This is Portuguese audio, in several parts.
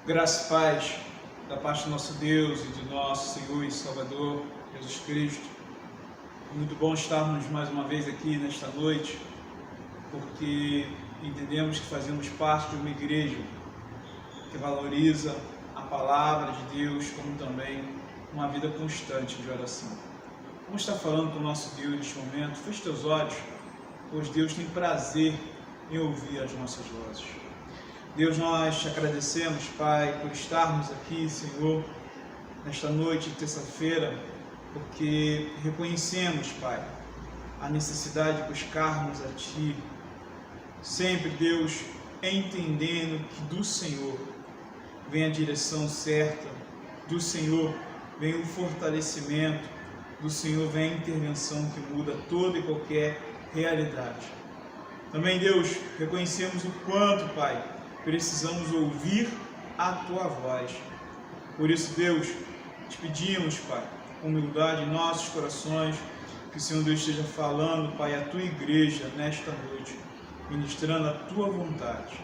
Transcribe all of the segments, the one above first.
Graça e paz da parte do nosso Deus e de nosso Senhor e Salvador, Jesus Cristo. Muito bom estarmos mais uma vez aqui nesta noite, porque entendemos que fazemos parte de uma igreja que valoriza a palavra de Deus, como também uma vida constante de oração. Vamos estar falando com o nosso Deus neste momento. Feche teus olhos, pois Deus tem prazer em ouvir as nossas vozes. Deus, nós te agradecemos, Pai, por estarmos aqui, Senhor, nesta noite de terça-feira, porque reconhecemos, Pai, a necessidade de buscarmos a Ti, sempre, Deus, entendendo que do Senhor vem a direção certa, do Senhor vem o fortalecimento, do Senhor vem a intervenção que muda toda e qualquer realidade. Também, Deus, reconhecemos o quanto, Pai, precisamos ouvir a Tua voz. Por isso, Deus, te pedimos, Pai, com humildade em nossos corações, que o Senhor Deus esteja falando, Pai, à Tua igreja nesta noite, ministrando a Tua vontade,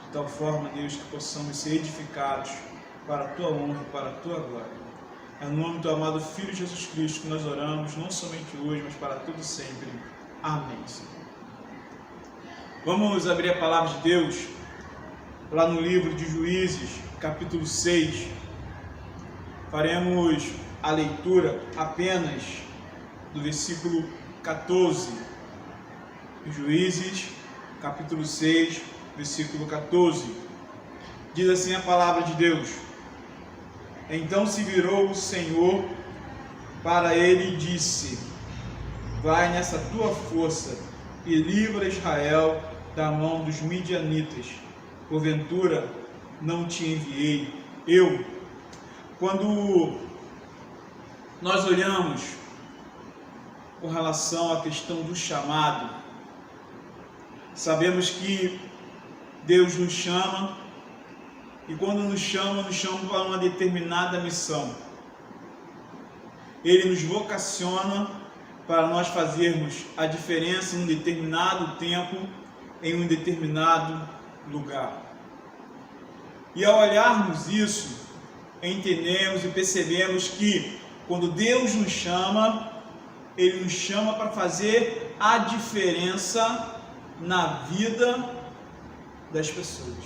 de tal forma, Deus, que possamos ser edificados para a Tua honra e para a Tua glória. É no nome do Teu amado Filho Jesus Cristo que nós oramos, não somente hoje, mas para todo sempre. Amém, Senhor. Vamos abrir a palavra de Deus lá no livro de Juízes, capítulo 6, faremos a leitura apenas do versículo 14. Juízes, capítulo 6, versículo 14. Diz assim a palavra de Deus: Então se virou o Senhor para ele e disse: Vai nessa tua força e livra Israel da mão dos midianitas. Porventura, não te enviei eu. Quando nós olhamos com relação à questão do chamado, sabemos que Deus nos chama, e quando nos chama para uma determinada missão. Ele nos vocaciona para nós fazermos a diferença em um determinado tempo, em um determinado lugar. E ao olharmos isso, entendemos e percebemos que quando Deus nos chama, Ele nos chama para fazer a diferença na vida das pessoas.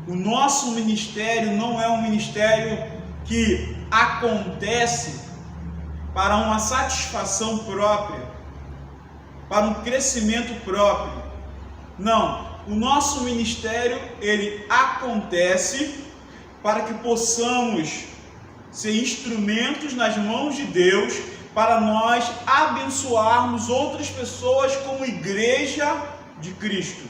O nosso ministério não é um ministério que acontece para uma satisfação própria, para um crescimento próprio. Não. O nosso ministério, ele acontece para que possamos ser instrumentos nas mãos de Deus para nós abençoarmos outras pessoas como igreja de Cristo.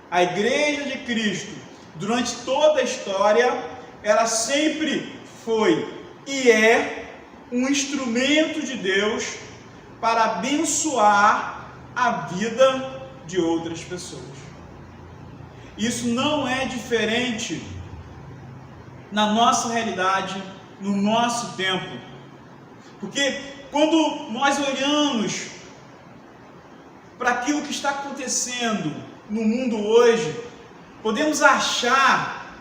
A igreja de Cristo, durante toda a história, ela sempre foi e é um instrumento de Deus para abençoar a vida de outras pessoas. Isso não é diferente na nossa realidade, no nosso tempo. Porque quando nós olhamos para aquilo que está acontecendo no mundo hoje, podemos achar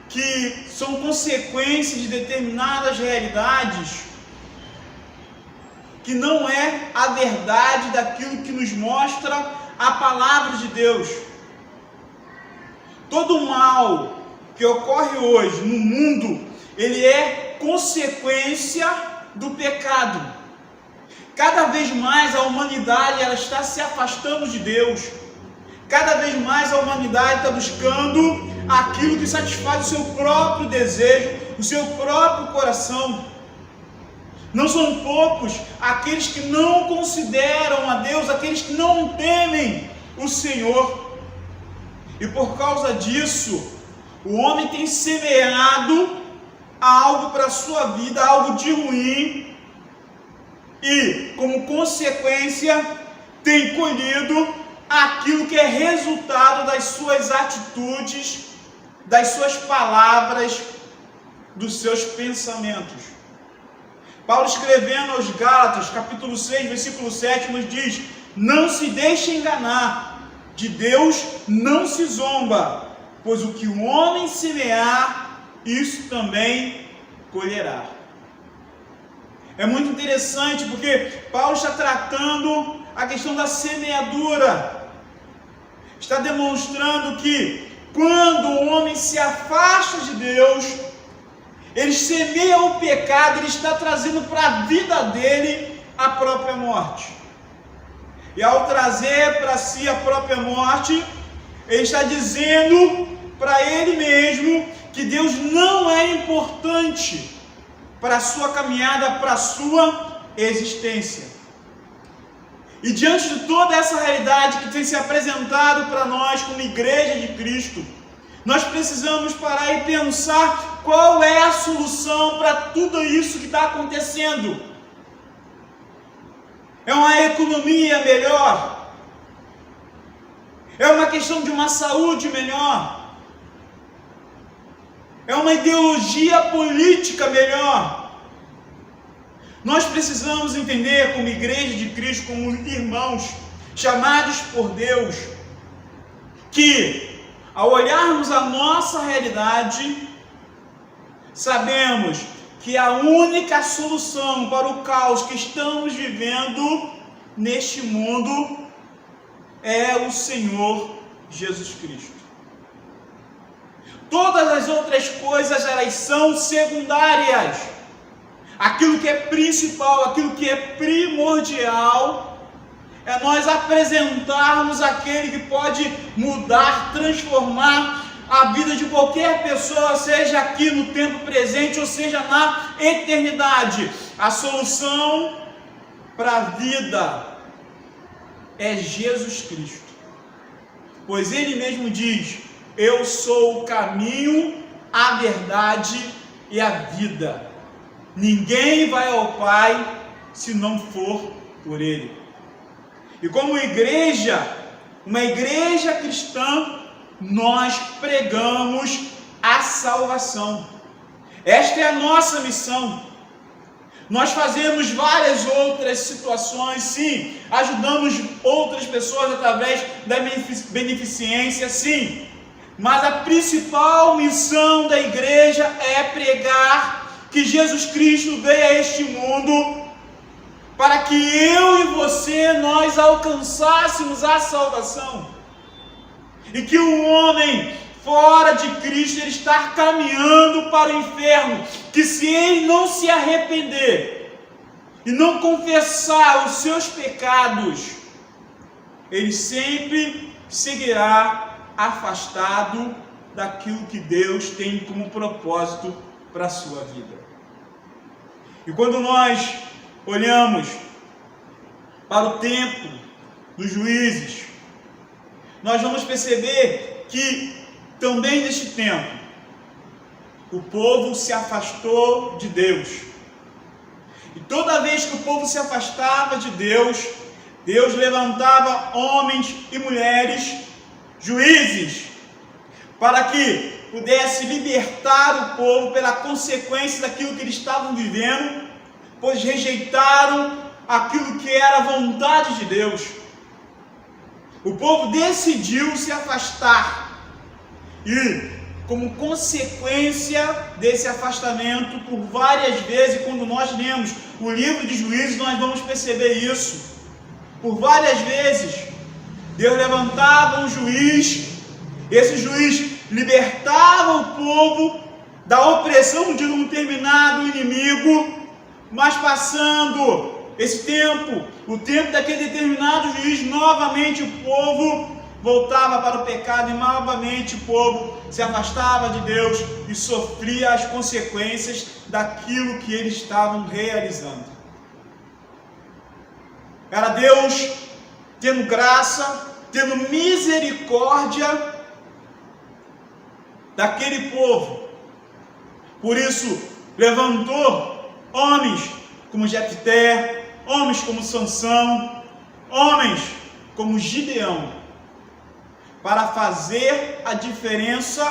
que são consequências de determinadas realidades que não é a verdade daquilo que nos mostra a palavra de Deus. Todo o mal que ocorre hoje no mundo, ele é consequência do pecado. Cada vez mais a humanidade ela está se afastando de Deus. Cada vez mais a humanidade está buscando aquilo que satisfaz o seu próprio desejo, o seu próprio coração. Não são poucos aqueles que não consideram a Deus, aqueles que não temem o Senhor. E por causa disso, o homem tem semeado algo para a sua vida, algo de ruim, e como consequência tem colhido aquilo que é resultado das suas atitudes, das suas palavras, dos seus pensamentos. Paulo, escrevendo aos Gálatas, capítulo 6, versículo 7, nos diz: não se deixe enganar, de Deus não se zomba, pois o que o homem semear, isso também colherá. É muito interessante porque Paulo está tratando a questão da semeadura. Está demonstrando que quando o homem se afasta de Deus, ele semeia o pecado, ele está trazendo para a vida dele a própria morte. E ao trazer para si a própria morte, ele está dizendo para ele mesmo que Deus não é importante para a sua caminhada, para a sua existência. E diante de toda essa realidade que tem se apresentado para nós como igreja de Cristo, nós precisamos parar e pensar qual é a solução para tudo isso que está acontecendo. É uma economia melhor? É uma questão de uma saúde melhor? É uma ideologia política melhor? Nós precisamos entender, como igreja de Cristo, como irmãos chamados por Deus, que ao olharmos a nossa realidade, sabemos que a única solução para o caos que estamos vivendo neste mundo é o Senhor Jesus Cristo. Todas as outras coisas, elas são secundárias. Aquilo que é principal, aquilo que é primordial, é nós apresentarmos aquele que pode mudar, transformar a vida de qualquer pessoa, seja aqui no tempo presente ou seja na eternidade. A solução para a vida é Jesus Cristo, pois Ele mesmo diz: eu sou o caminho, a verdade e a vida. Ninguém vai ao Pai se não for por Ele. E como igreja, uma igreja cristã, nós pregamos a salvação. Esta é a nossa missão. Nós fazemos várias outras situações, sim. Ajudamos outras pessoas através da beneficência, sim. Mas a principal missão da igreja é pregar que Jesus Cristo veio a este mundo para que eu e você, nós alcançássemos a salvação. E que o homem fora de Cristo, ele está caminhando para o inferno, que se ele não se arrepender e não confessar os seus pecados, ele sempre seguirá afastado daquilo que Deus tem como propósito para a sua vida. E quando nós olhamos para o tempo dos juízes, nós vamos perceber que também neste tempo o povo se afastou de Deus. E toda vez que o povo se afastava de Deus, Deus levantava homens e mulheres, juízes, para que pudesse libertar o povo pela consequência daquilo que eles estavam vivendo, pois rejeitaram aquilo que era a vontade de Deus. O povo decidiu se afastar e, como consequência desse afastamento, por várias vezes, quando nós lemos o livro de Juízes, nós vamos perceber isso. Por várias vezes, Deus levantava um juiz, esse juiz libertava o povo da opressão de um determinado inimigo, mas passando esse tempo, o tempo daquele determinado juiz, novamente o povo voltava para o pecado e novamente o povo se afastava de Deus e sofria as consequências daquilo que eles estavam realizando. Era Deus tendo graça, tendo misericórdia daquele povo. Por isso levantou homens como Jefté, homens como Sansão, homens como Gideão, para fazer a diferença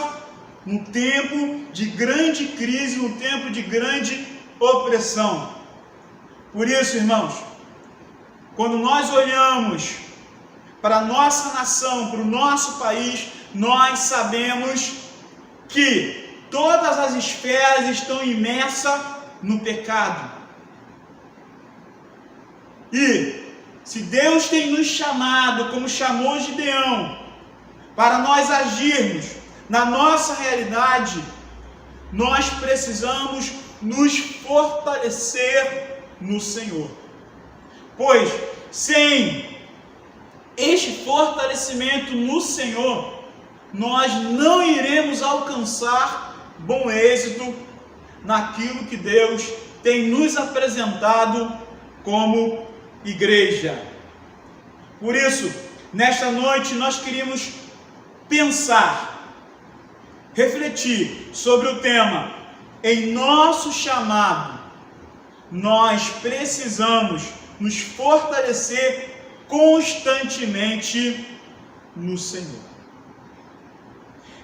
no tempo de grande crise, no tempo de grande opressão. Por isso, irmãos, quando nós olhamos para a nossa nação, para o nosso país, nós sabemos que todas as esferas estão imersas no pecado. E se Deus tem nos chamado, como chamou Gideão, para nós agirmos na nossa realidade, nós precisamos nos fortalecer no Senhor. Pois sem este fortalecimento no Senhor, nós não iremos alcançar bom êxito naquilo que Deus tem nos apresentado como igreja. Por isso, nesta noite nós queríamos pensar, refletir sobre o tema: em nosso chamado, nós precisamos nos fortalecer constantemente no Senhor.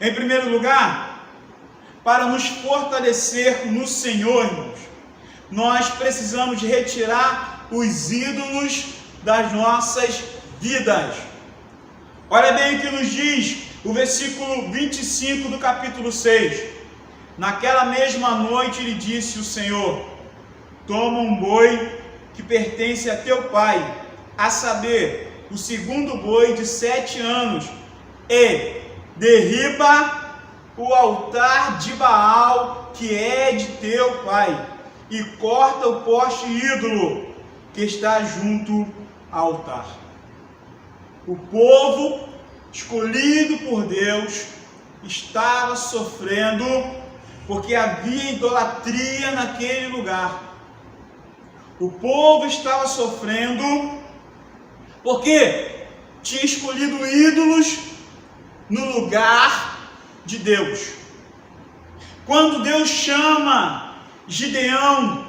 Em primeiro lugar, para nos fortalecer no Senhor, irmãos, nós precisamos retirar os ídolos das nossas vidas. Olha bem o que nos diz o versículo 25 do capítulo 6. Naquela mesma noite lhe disse o Senhor: toma um boi que pertence a teu pai, a saber, o segundo boi de 7 anos, e derriba o altar de Baal, que é de teu pai, e corta o poste ídolo que está junto ao altar. O povo escolhido por Deus estava sofrendo porque havia idolatria naquele lugar. O povo estava sofrendo porque tinha escolhido ídolos no lugar de Deus. Quando Deus chama Gideão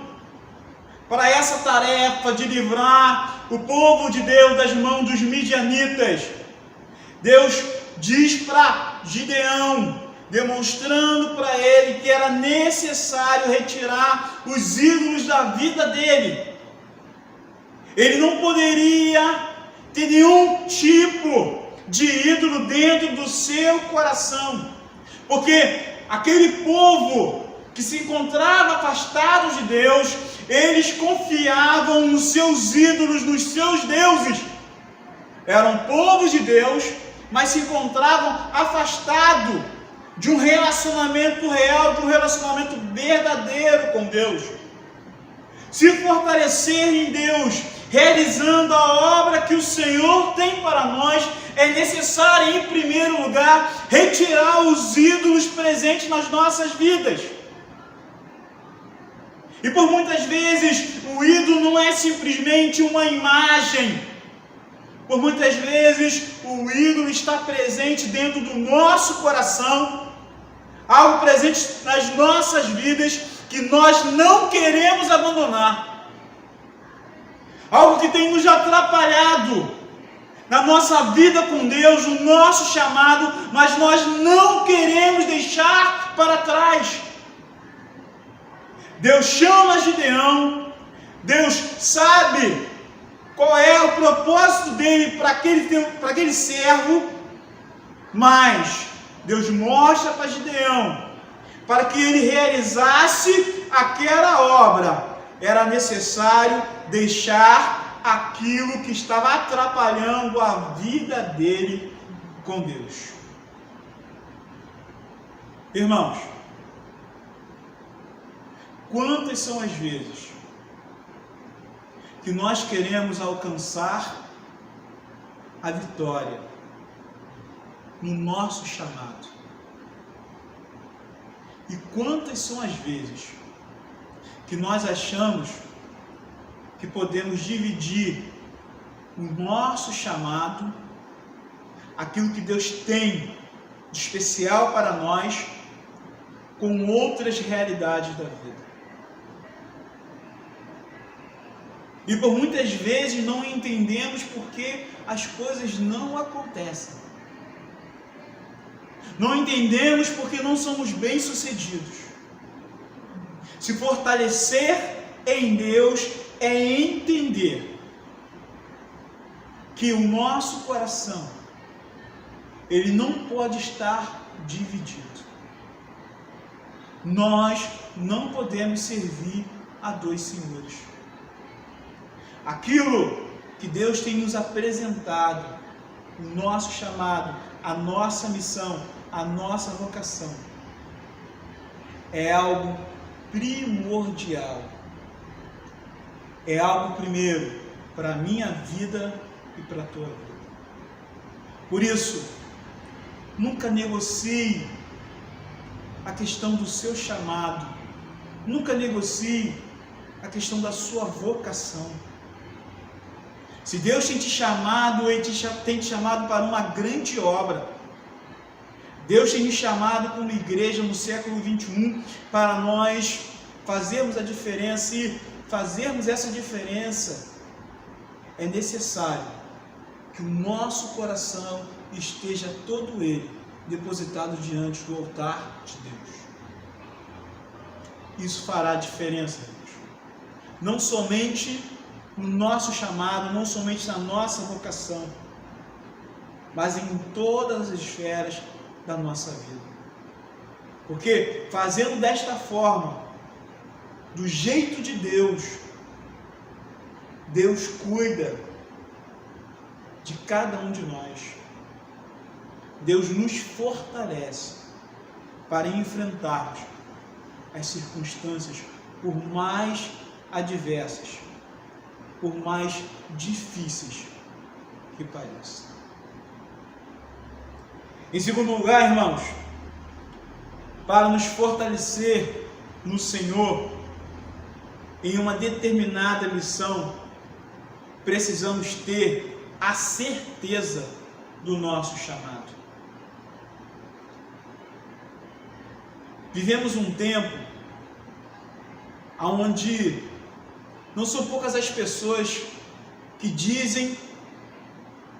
para essa tarefa de livrar o povo de Deus das mãos dos midianitas, Deus diz para Gideão, demonstrando para ele que era necessário retirar os ídolos da vida dele. Ele não poderia ter nenhum tipo de ídolo dentro do seu coração, porque aquele povo que se encontrava afastado de Deus, eles confiavam nos seus ídolos, nos seus deuses. Eram povos de Deus, mas se encontravam afastados de um relacionamento real, de um relacionamento verdadeiro com Deus. Se fortalecer em Deus, realizando a obra que o Senhor tem para nós, é necessário, em primeiro lugar, retirar os ídolos presentes nas nossas vidas. E por muitas vezes, o ídolo não é simplesmente uma imagem. Por muitas vezes, o ídolo está presente dentro do nosso coração, algo presente nas nossas vidas que nós não queremos abandonar, algo que tem nos atrapalhado na nossa vida com Deus, no nosso chamado, mas nós não queremos deixar para trás. Deus chama Gideão, Deus sabe qual é o propósito dele para aquele servo, mas Deus mostra para Gideão, para que ele realizasse aquela obra, era necessário deixar aquilo que estava atrapalhando a vida dele com Deus. Irmãos, quantas são as vezes que nós queremos alcançar a vitória no nosso chamado? E quantas são as vezes que nós achamos que podemos dividir o nosso chamado, aquilo que Deus tem de especial para nós, com outras realidades da vida? E por muitas vezes não entendemos porque as coisas não acontecem. Não entendemos porque não somos bem-sucedidos. Se fortalecer em Deus é entender que o nosso coração ele não pode estar dividido. Nós não podemos servir a dois senhores. Aquilo que Deus tem nos apresentado, o nosso chamado, a nossa missão, a nossa vocação, é algo primordial. É algo primeiro para a minha vida e para a tua vida. Por isso, nunca negocie a questão do seu chamado. Nunca negocie a questão da sua vocação. Se Deus tem te chamado, Ele tem te chamado para uma grande obra. Deus tem nos chamado como igreja no século 21 para nós fazermos a diferença, e fazermos essa diferença é necessário que o nosso coração esteja todo ele depositado diante do altar de Deus. Isso fará diferença, irmãos. Não somente no nosso chamado, não somente na nossa vocação, mas em todas as esferas da nossa vida. Porque fazendo desta forma, do jeito de Deus, Deus cuida de cada um de nós. Deus nos fortalece para enfrentarmos as circunstâncias, por mais adversas, por mais difíceis que pareçam. Em segundo lugar, irmãos, para nos fortalecer no Senhor, em uma determinada missão, precisamos ter a certeza do nosso chamado. Vivemos um tempo onde não são poucas as pessoas que dizem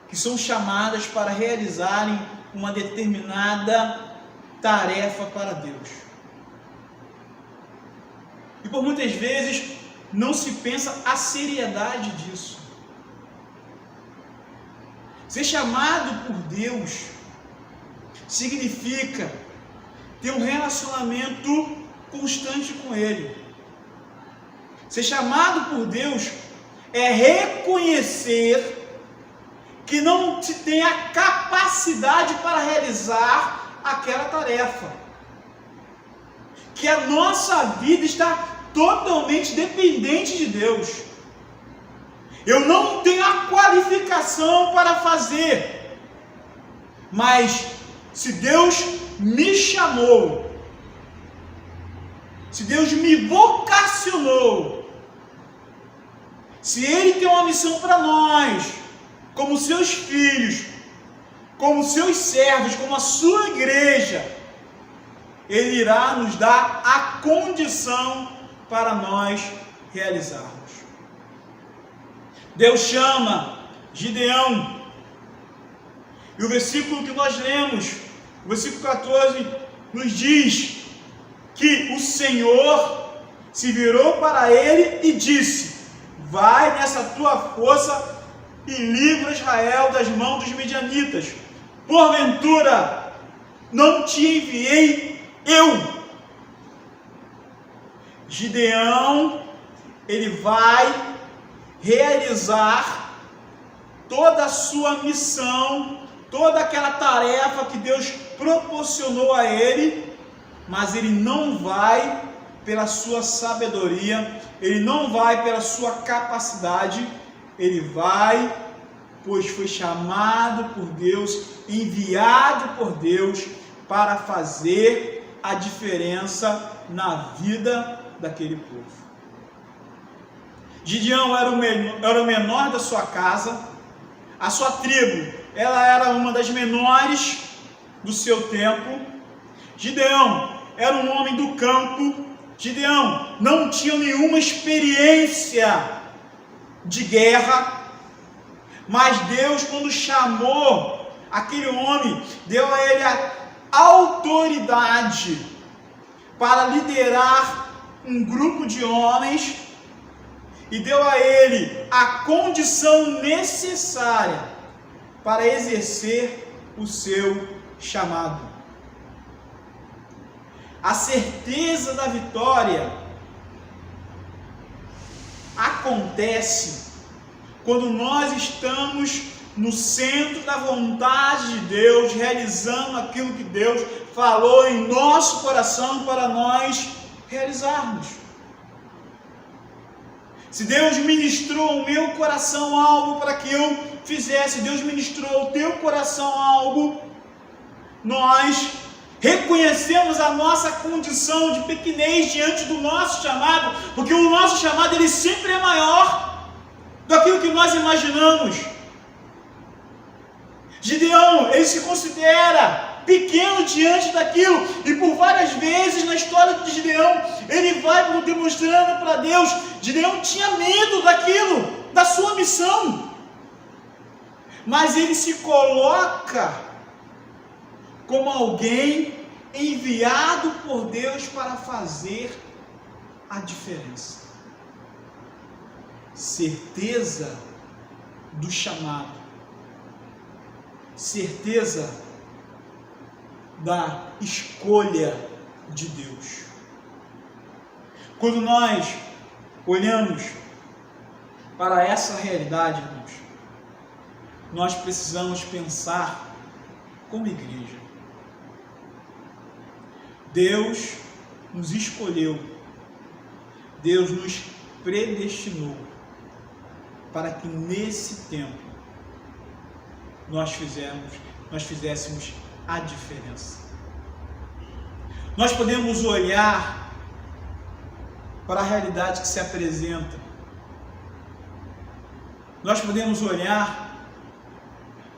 que são chamadas para realizarem uma determinada tarefa para Deus. E por muitas vezes não se pensa a seriedade disso. Ser chamado por Deus significa ter um relacionamento constante com Ele. Ser chamado por Deus é reconhecer que não se tem a capacidade para realizar aquela tarefa, que a nossa vida está totalmente dependente de Deus. Eu não tenho a qualificação para fazer, mas se Deus me chamou, se Deus me vocacionou, se Ele tem uma missão para nós, como seus filhos, como seus servos, como a sua igreja, Ele irá nos dar a condição para nós realizarmos. Deus chama Gideão, e o versículo que nós lemos, o versículo 14, nos diz que o Senhor se virou para ele e disse: vai nessa tua força e livra Israel das mãos dos midianitas. Porventura não te enviei eu? Gideão, ele vai realizar toda a sua missão, toda aquela tarefa que Deus proporcionou a ele, mas ele não vai pela sua sabedoria, ele não vai pela sua capacidade, ele vai, pois foi chamado por Deus, enviado por Deus para fazer a diferença na vida daquele povo. Gideão era o menor da sua casa, a sua tribo, ela era uma das menores do seu tempo. Gideão era um homem do campo. Gideão não tinha nenhuma experiência de guerra, mas Deus, quando chamou aquele homem, deu a ele a autoridade para liderar um grupo de homens e deu a ele a condição necessária para exercer o seu chamado. A certeza da vitória acontece quando nós estamos no centro da vontade de Deus, realizando aquilo que Deus falou em nosso coração para nós realizarmos. Se Deus ministrou ao meu coração algo para que eu fizesse, Deus ministrou ao teu coração algo, nós reconhecemos a nossa condição de pequenez diante do nosso chamado, porque o nosso chamado ele sempre é maior daquilo que nós imaginamos. Gideão, ele se considera pequeno diante daquilo, e por várias vezes na história de Gideão, ele vai demonstrando para Deus, Gideão tinha medo daquilo, da sua missão, mas ele se coloca como alguém enviado por Deus para fazer a diferença. Certeza do chamado, certeza da escolha de Deus. Quando nós olhamos para essa realidade, irmãos, nós precisamos pensar como igreja. Deus nos escolheu, Deus nos predestinou para que nesse tempo nós fizéssemos a diferença. Nós podemos olhar para a realidade que se apresenta. Nós podemos olhar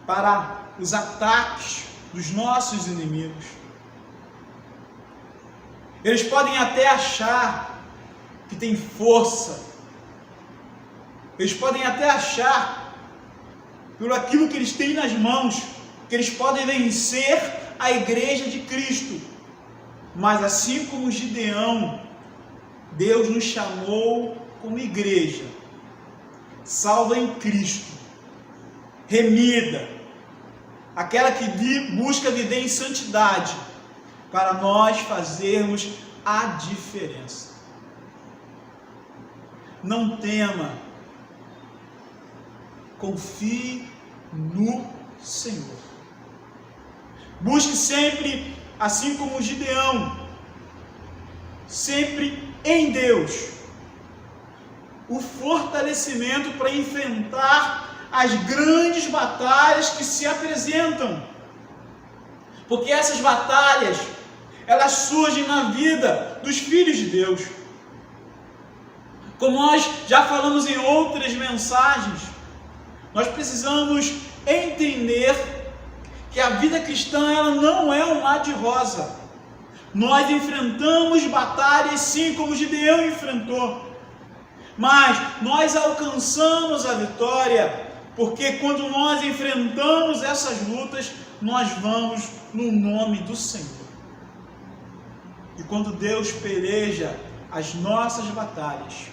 para os ataques dos nossos inimigos. Eles podem até achar que tem força. Eles podem até achar, por aquilo que eles têm nas mãos, que eles podem vencer a igreja de Cristo. Mas assim como Gideão, Deus nos chamou como igreja, salva em Cristo, remida, aquela que busca viver em santidade, para nós fazermos a diferença. Não tema, confie no Senhor. Busque sempre, assim como Gideão, sempre em Deus, o fortalecimento para enfrentar as grandes batalhas que se apresentam. Porque essas batalhas, elas surgem na vida dos filhos de Deus. Como nós já falamos em outras mensagens, nós precisamos entender que a vida cristã ela não é um mar de rosa. Nós enfrentamos batalhas sim, como Gideão enfrentou, mas nós alcançamos a vitória, porque quando nós enfrentamos essas lutas, nós vamos no nome do Senhor. E quando Deus peleja as nossas batalhas,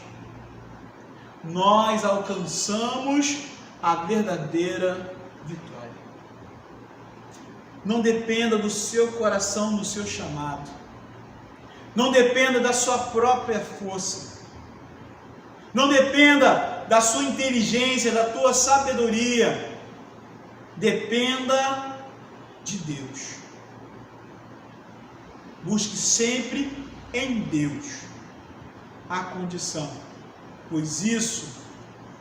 nós alcançamos a verdadeira vitória. Não dependa do seu coração, do seu chamado. Não dependa da sua própria força. Não dependa da sua inteligência, da tua sabedoria. Dependa de Deus. Busque sempre em Deus a condição, pois isso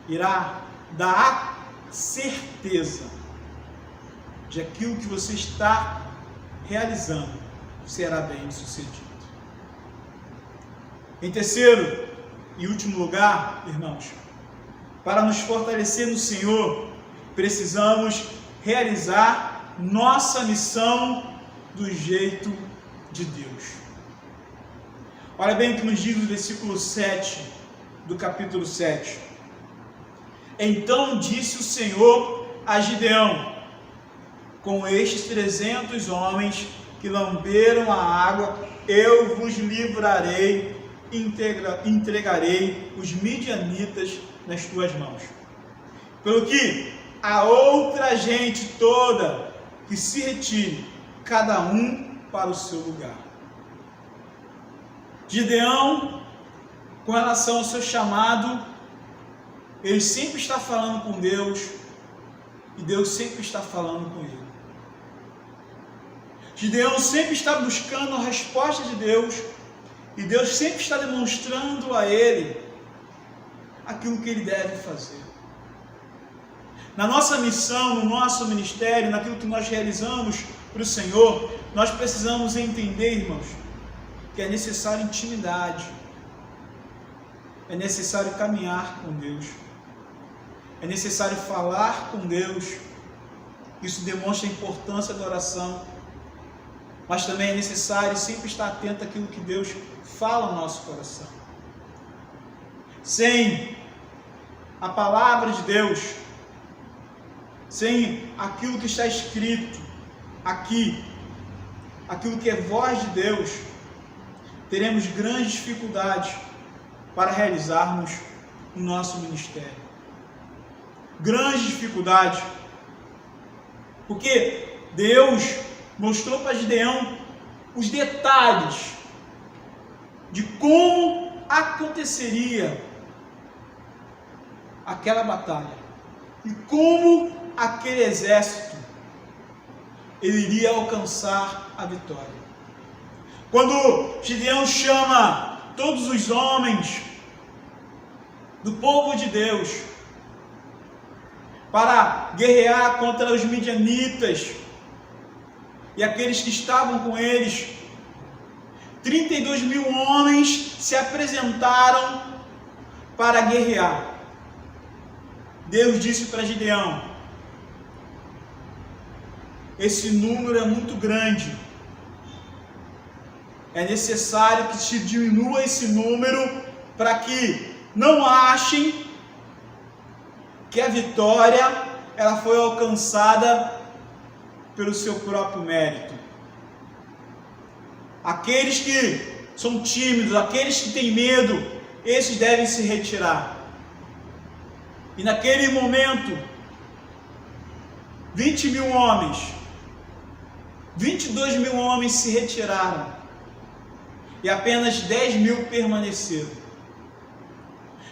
irá dar a certeza de aquilo que você está realizando será bem sucedido. Em terceiro e último lugar, irmãos, para nos fortalecer no Senhor, precisamos realizar nossa missão do jeito de Deus. Olha bem o que nos diz no versículo 7 do capítulo 7. Então disse o Senhor a Gideão: com estes 300 homens que lamberam a água, eu vos livrarei, entregarei os midianitas nas tuas mãos. Pelo que a outra gente toda que se retire, cada um para o seu lugar. Gideão, com relação ao seu chamado, ele sempre está falando com Deus e Deus sempre está falando com ele. Gideão sempre está buscando a resposta de Deus e Deus sempre está demonstrando a ele aquilo que ele deve fazer. Na nossa missão, no nosso ministério, naquilo que nós realizamos para o Senhor, nós precisamos entender, irmãos, que é necessário intimidade, é necessário caminhar com Deus, é necessário falar com Deus. Isso demonstra a importância da oração, mas também é necessário sempre estar atento àquilo que Deus fala no nosso coração. Sem a palavra de Deus, sem aquilo que está escrito aqui, aquilo que é voz de Deus, teremos grandes dificuldades para realizarmos o nosso ministério. Grandes dificuldades, porque Deus mostrou para Gideão os detalhes de como aconteceria aquela batalha e como aquele exército ele iria alcançar a vitória. Quando Gideão chama todos os homens do povo de Deus para guerrear contra os midianitas e aqueles que estavam com eles, 32 mil homens se apresentaram para guerrear. Deus disse para Gideão: esse número é muito grande, é necessário que se diminua esse número para que não achem que a vitória ela foi alcançada pelo seu próprio mérito. Aqueles que são tímidos, aqueles que têm medo, esses devem se retirar. E naquele momento, 20 mil homens, 22 mil homens se retiraram e apenas 10 mil permaneceram.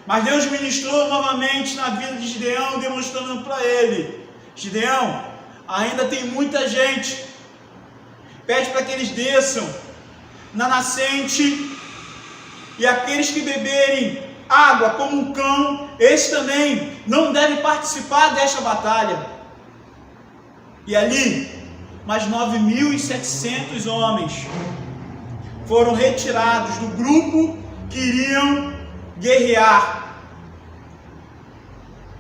Mas Deus ministrou novamente na vida de Gideão, demonstrando para ele: Gideão, ainda tem muita gente, pede para que eles desçam na nascente, e aqueles que beberem água como um cão, esses também não devem participar desta batalha. E ali, mais 9.700 homens foram retirados do grupo que iriam guerrear.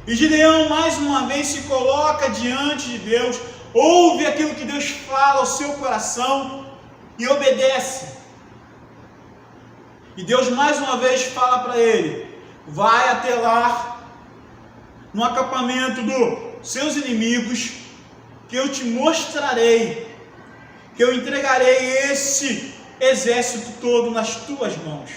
E Gideão mais uma vez se coloca diante de Deus, ouve aquilo que Deus fala ao seu coração e obedece. E Deus mais uma vez fala para ele: vai até lá, no acampamento dos seus inimigos, que eu te mostrarei, que eu entregarei esse exército todo nas tuas mãos.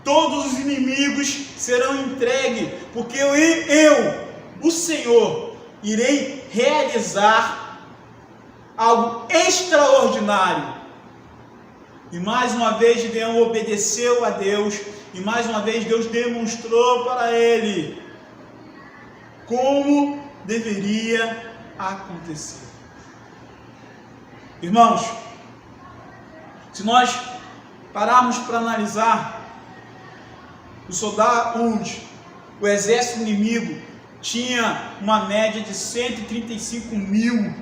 Todos os inimigos serão entregues, porque eu, o Senhor, irei realizar algo extraordinário. E mais uma vez Gideão obedeceu a Deus, e mais uma vez Deus demonstrou para ele como deveria acontecer. Irmãos, se nós pararmos para analisar, o exército inimigo tinha uma média de 135 mil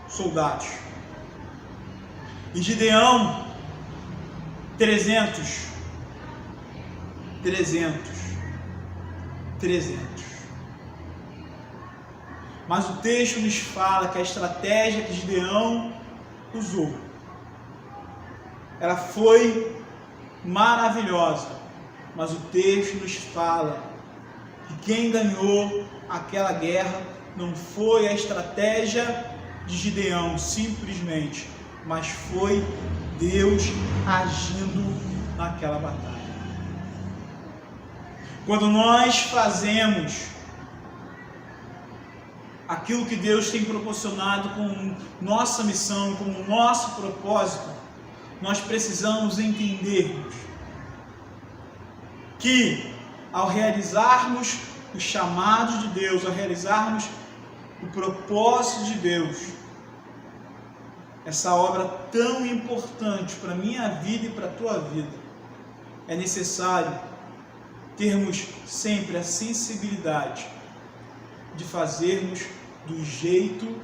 soldados. E Gideão, 300. Mas o texto nos fala que a estratégia que Gideão usou, ela foi maravilhosa. Mas o texto nos fala que quem ganhou aquela guerra não foi a estratégia de Gideão simplesmente, mas foi Deus agindo naquela batalha. Quando nós fazemos aquilo que Deus tem proporcionado com nossa missão, com o nosso propósito, nós precisamos entendermos que ao realizarmos os chamados de Deus, ao realizarmos o propósito de Deus, essa obra tão importante para a minha vida e para a tua vida, é necessário termos sempre a sensibilidade de fazermos do jeito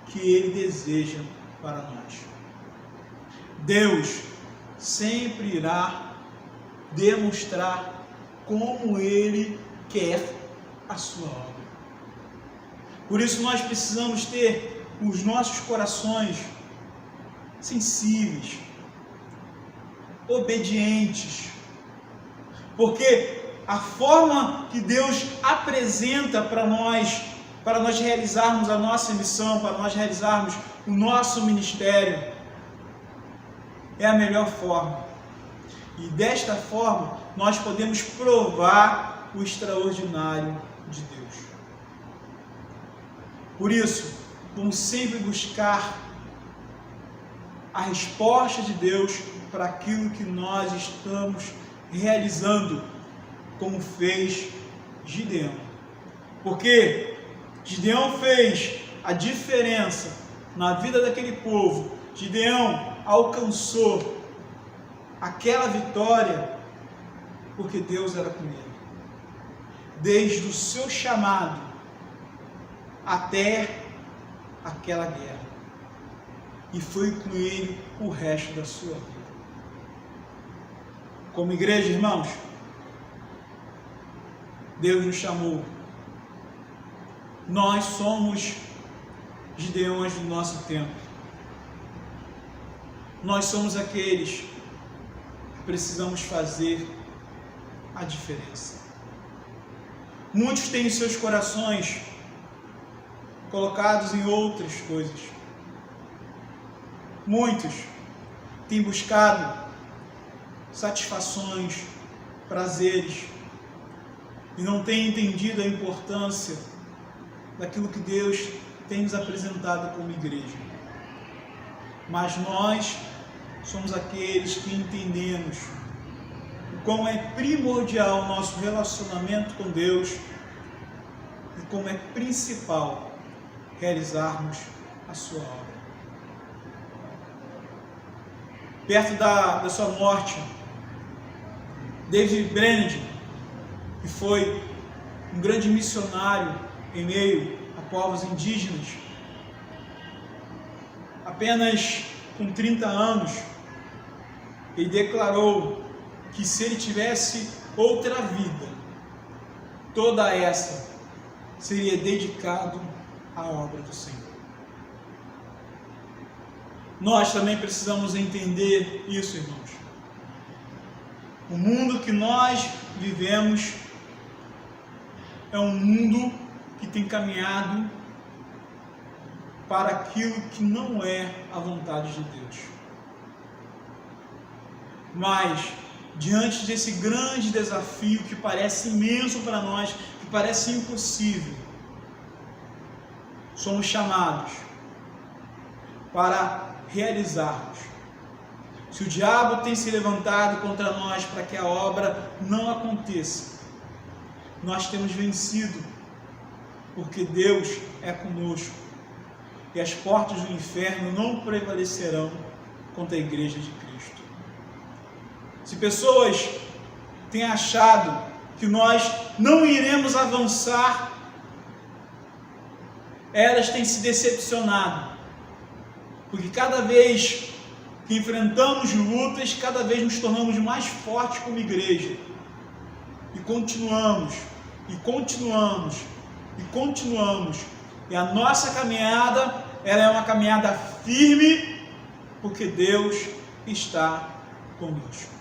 que Ele deseja para nós. Deus sempre irá demonstrar como Ele quer a sua obra. Por isso nós precisamos ter os nossos corações sensíveis, obedientes, porque a forma que Deus apresenta para nós realizarmos a nossa missão, para nós realizarmos o nosso ministério, é a melhor forma. E desta forma, nós podemos provar o extraordinário de Deus. Por isso, vamos sempre buscar a resposta de Deus para aquilo que nós estamos realizando, como fez Gideão. Porque Gideão fez a diferença na vida daquele povo. Gideão alcançou aquela vitória porque Deus era com ele. Desde o seu chamado até aquela guerra. E foi com ele o resto da sua vida. Como igreja, irmãos, Deus nos chamou. Nós somos Gideões do nosso tempo. Nós somos aqueles que precisamos fazer a diferença. Muitos têm seus corações colocados em outras coisas. Muitos têm buscado satisfações, prazeres, e não têm entendido a importância daquilo que Deus tem nos apresentado como igreja. Mas nós somos aqueles que entendemos o quão é primordial o nosso relacionamento com Deus e como é principal realizarmos a sua obra. Perto da sua morte, David Brainerd, que foi um grande missionário em meio a povos indígenas, apenas com 30 anos, ele declarou que se ele tivesse outra vida, toda essa seria dedicado à obra do Senhor. Nós também precisamos entender isso, irmãos. O mundo que nós vivemos é um mundo que tem caminhado para aquilo que não é a vontade de Deus. Mas, diante desse grande desafio que parece imenso para nós, que parece impossível, somos chamados para realizarmos. Se o diabo tem se levantado contra nós para que a obra não aconteça, nós temos vencido, porque Deus é conosco, e as portas do inferno não prevalecerão contra a igreja de Cristo. Se pessoas têm achado que nós não iremos avançar, elas têm se decepcionado, porque cada vez que enfrentamos lutas, cada vez nos tornamos mais fortes como igreja, e continuamos, e a nossa caminhada, ela é uma caminhada firme, porque Deus está conosco.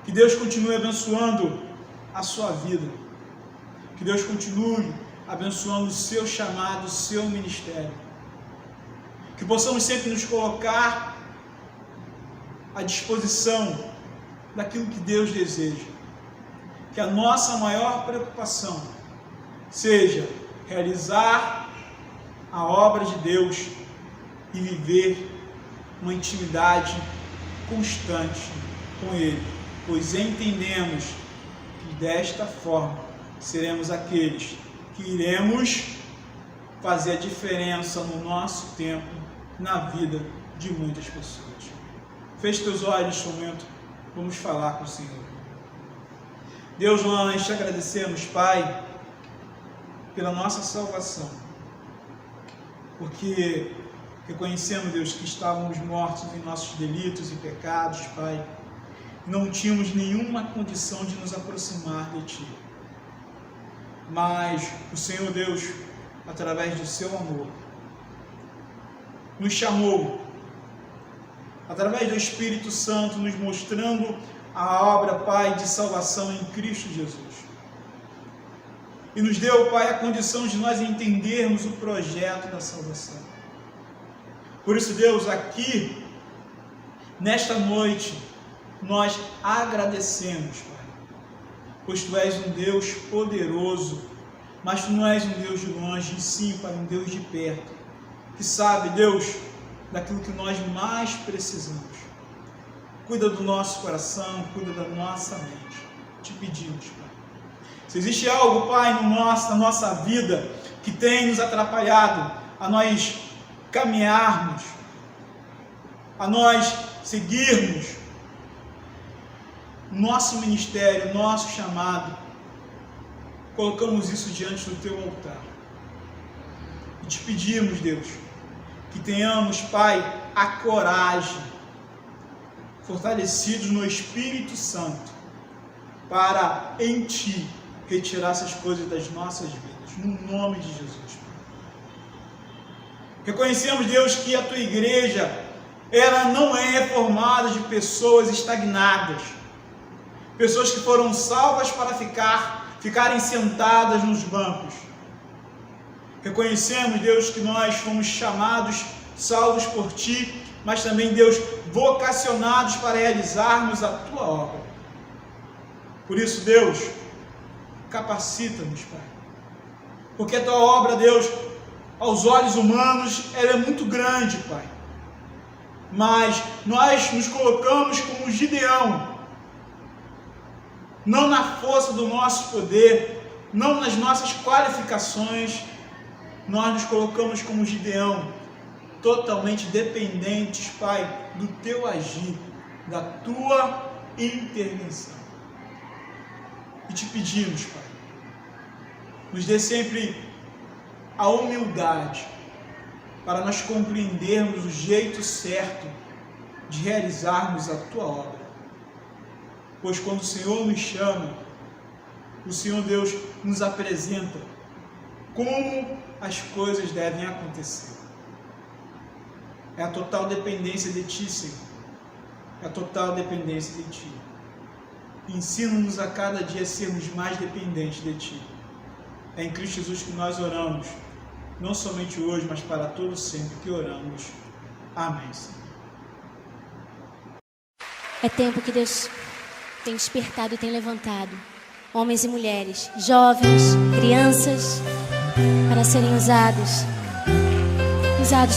Que Deus continue abençoando a sua vida, que Deus continue abençoando o seu chamado, o seu ministério, que possamos sempre nos colocar à disposição daquilo que Deus deseja, que a nossa maior preocupação seja realizar a obra de Deus e viver uma intimidade constante com Ele, pois entendemos que desta forma seremos aqueles que iremos fazer a diferença no nosso tempo, na vida de muitas pessoas. Feche teus olhos neste momento, vamos falar com o Senhor. Deus, nós te agradecemos, Pai, pela nossa salvação, porque reconhecemos, Deus, que estávamos mortos em nossos delitos e pecados, Pai, não tínhamos nenhuma condição de nos aproximar de Ti. Mas o Senhor Deus, através do seu amor, nos chamou, através do Espírito Santo, nos mostrando a obra, Pai, de salvação em Cristo Jesus. E nos deu, Pai, a condição de nós entendermos o projeto da salvação. Por isso, Deus, aqui, nesta noite, nós agradecemos, Pai, pois Tu és um Deus poderoso, mas Tu não és um Deus de longe, e sim, Pai, um Deus de perto, que sabe, Deus, daquilo que nós mais precisamos. Cuida do nosso coração, cuida da nossa mente. Te pedimos, Pai. Se existe algo, Pai, na nossa vida que tem nos atrapalhado a nós caminharmos, a nós seguirmos nosso ministério, nosso chamado, colocamos isso diante do Teu altar. E te pedimos, Deus, que tenhamos, Pai, a coragem, fortalecidos no Espírito Santo, para em Ti retirar essas coisas das nossas vidas, no nome de Jesus. Reconhecemos, Deus, que a Tua igreja, ela não é formada de pessoas estagnadas, pessoas que foram salvas para ficarem sentadas nos bancos. Reconhecemos, Deus, que nós fomos chamados, salvos por Ti, mas também, Deus, vocacionados para realizarmos a Tua obra. Por isso, Deus, capacita-nos, Pai. Porque a Tua obra, Deus, aos olhos humanos, ela é muito grande, Pai. Mas nós nos colocamos como Gideão, não na força do nosso poder, não nas nossas qualificações, nós nos colocamos como Gideão, totalmente dependentes, Pai, do Teu agir, da Tua intervenção. E te pedimos, Pai, nos dê sempre a humildade para nós compreendermos o jeito certo de realizarmos a Tua obra. Pois quando o Senhor nos chama, o Senhor Deus nos apresenta como as coisas devem acontecer. É a total dependência de Ti, Senhor. É a total dependência de Ti. Ensina-nos a cada dia a sermos mais dependentes de Ti. É em Cristo Jesus que nós oramos, não somente hoje, mas para todo sempre que oramos. Amém, Senhor. É tempo que Deus tem despertado e tem levantado homens e mulheres, jovens, crianças, para serem usados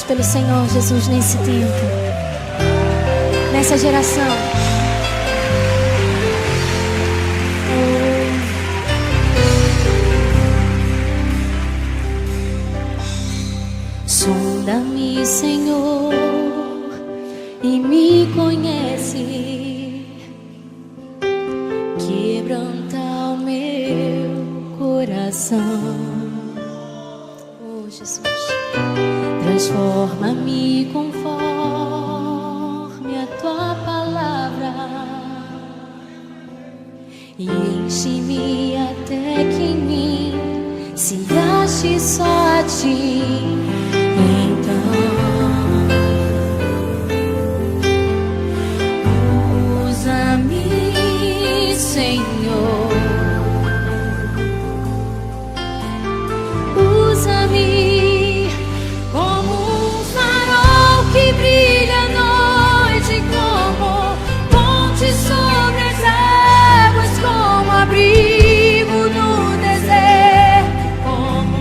pelo Senhor Jesus nesse tempo, nessa geração. Sonda-me, Senhor, e me conhece, quebranta o meu coração. Oh, Jesus, transforma-me conforme a Tua palavra e enche-me até que em mim se ache só a Ti. Então usa-me, Senhor, usa-me como um farol que brilha à noite, como ponte sobre as águas, como abrigo no deserto, como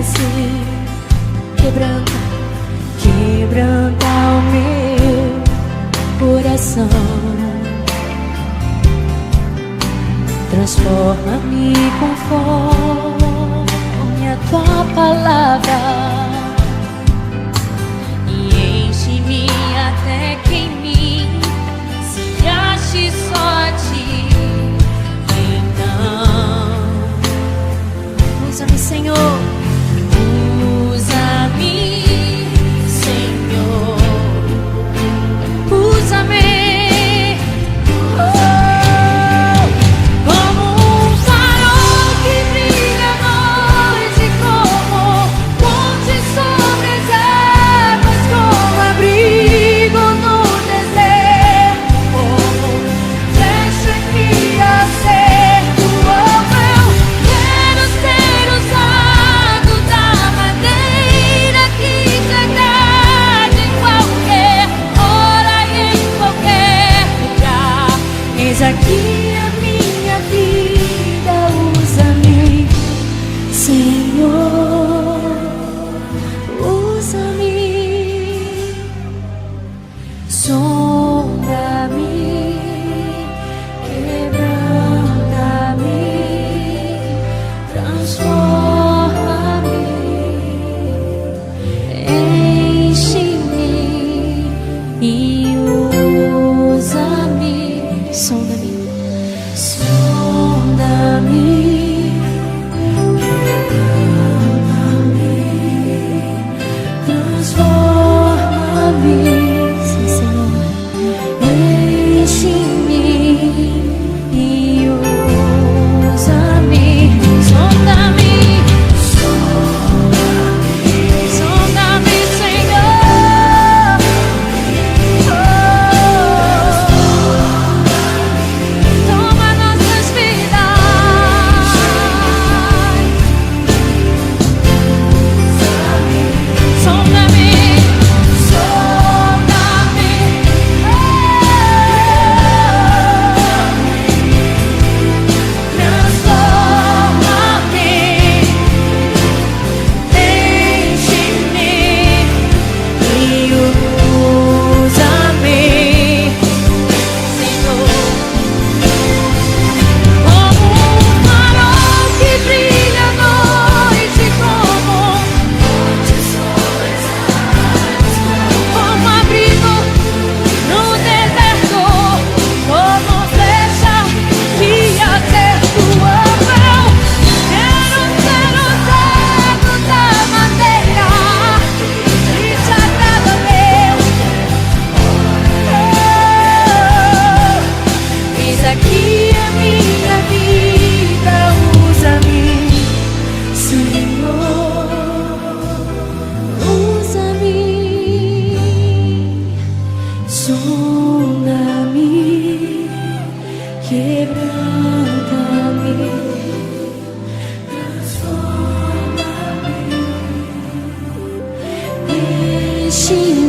assim. Quebranta, quebranta o meu coração. Transforma-me conforme a tua palavra e enche-me até que em mim se ache só a ti. Então, usa-me, Senhor. Usa-me, Senhor. Usa-me. Eis aqui a minha vida, usa-me, Senhor, usa-me, sonda-me, quebranta-me, transforma-me, enche-me e usa-me. Sonda-me, sonda-me, quebranta-me, transforma-me, sim, Senhor, enche-me e usa-me, sonda-me, sonda-me, Senhor. Aqui a minha vida, usa-me, Senhor, usa-me, sonda-me, quebranta-me, transforma-me, enche-me.